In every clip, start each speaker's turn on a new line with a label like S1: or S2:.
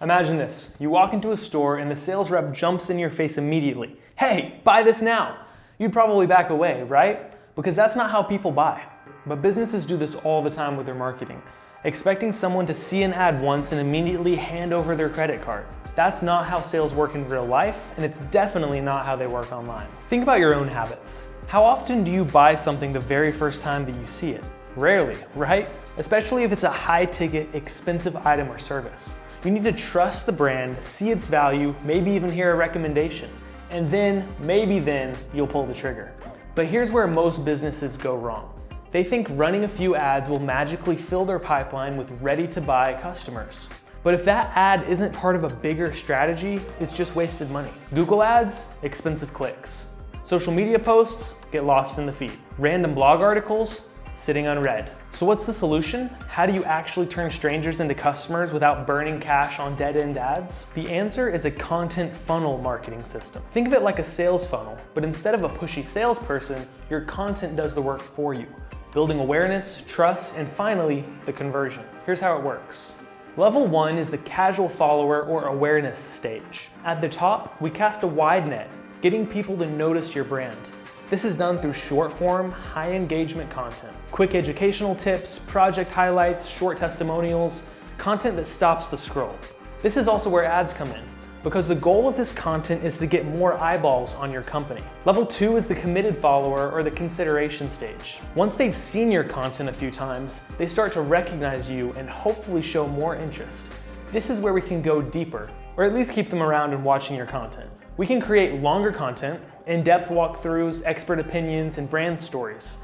S1: Imagine this. You walk into a store and the sales rep jumps in your face immediately. Hey, buy this now. You'd probably back away, right? Because that's not how people buy. But businesses do this all the time with their marketing, expecting someone to see an ad once and immediately hand over their credit card. That's not how sales work in real life, and it's definitely not how they work online. Think about your own habits. How often do you buy something the very first time that you see it? Rarely, right? Especially if it's a high-ticket, expensive item or service. You need to trust the brand, see its value, maybe even hear a recommendation, and then, maybe then, you'll pull the trigger. But here's where most businesses go wrong. They think running a few ads will magically fill their pipeline with ready-to-buy customers. But if that ad isn't part of a bigger strategy, it's just wasted money. Google ads, expensive clicks. Social media posts get lost in the feed. Random blog articles, sitting unread. So what's the solution? How do you actually turn strangers into customers without burning cash on dead-end ads? The answer is a content funnel marketing system. Think of it like a sales funnel, but instead of a pushy salesperson, your content does the work for you, building awareness, trust, and finally, the conversion. Here's how it works. Level 1 is the casual follower or awareness stage. At the top, we cast a wide net, getting people to notice your brand. This is done through short-form, high-engagement content. Quick educational tips, project highlights, short testimonials, content that stops the scroll. This is also where ads come in, because the goal of this content is to get more eyeballs on your company. Level 2 is the committed follower or the consideration stage. Once they've seen your content a few times, they start to recognize you and hopefully show more interest. This is where we can go deeper, or at least keep them around and watching your content. We can create longer content, in-depth walkthroughs, expert opinions, and brand stories.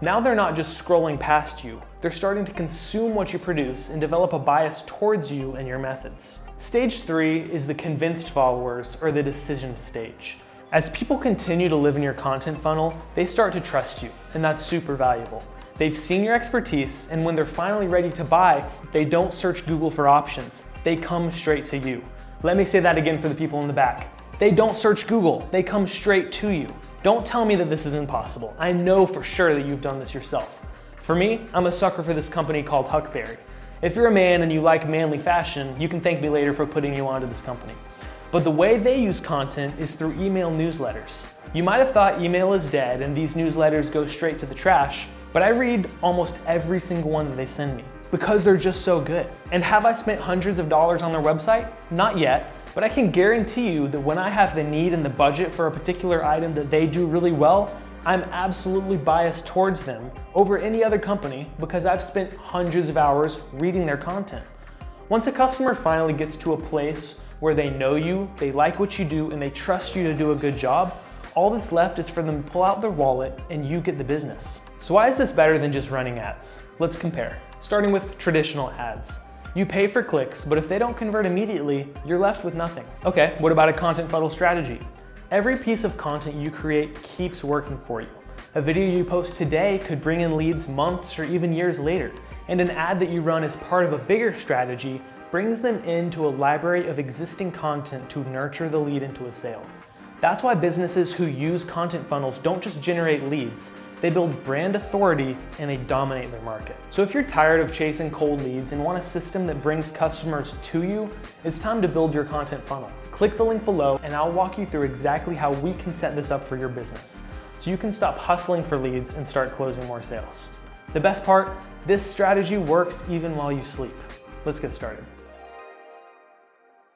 S1: Now they're not just scrolling past you, they're starting to consume what you produce and develop a bias towards you and your methods. Stage 3 is the convinced followers, or the decision stage. As people continue to live in your content funnel, they start to trust you, and that's super valuable. They've seen your expertise, and when they're finally ready to buy, they don't search Google for options, they come straight to you. Let me say that again for the people in the back. They don't search Google, they come straight to you. Don't tell me that this is impossible. I know for sure that you've done this yourself. For me, I'm a sucker for this company called Huckberry. If you're a man and you like manly fashion, you can thank me later for putting you onto this company. But the way they use content is through email newsletters. You might have thought email is dead and these newsletters go straight to the trash, but I read almost every single one that they send me because they're just so good. And have I spent hundreds of dollars on their website? Not yet. But I can guarantee you that when I have the need and the budget for a particular item that they do really well, I'm absolutely biased towards them over any other company because I've spent hundreds of hours reading their content. Once a customer finally gets to a place where they know you, they like what you do, and they trust you to do a good job, all that's left is for them to pull out their wallet and you get the business. So why is this better than just running ads? Let's compare. Starting with traditional ads. You pay for clicks, but if they don't convert immediately, you're left with nothing. Okay, what about a content funnel strategy? Every piece of content you create keeps working for you. A video you post today could bring in leads months or even years later, and an ad that you run as part of a bigger strategy brings them into a library of existing content to nurture the lead into a sale. That's why businesses who use content funnels don't just generate leads, they build brand authority and they dominate their market. So if you're tired of chasing cold leads and want a system that brings customers to you, it's time to build your content funnel. Click the link below and I'll walk you through exactly how we can set this up for your business, so you can stop hustling for leads and start closing more sales. The best part, this strategy works even while you sleep. Let's get started.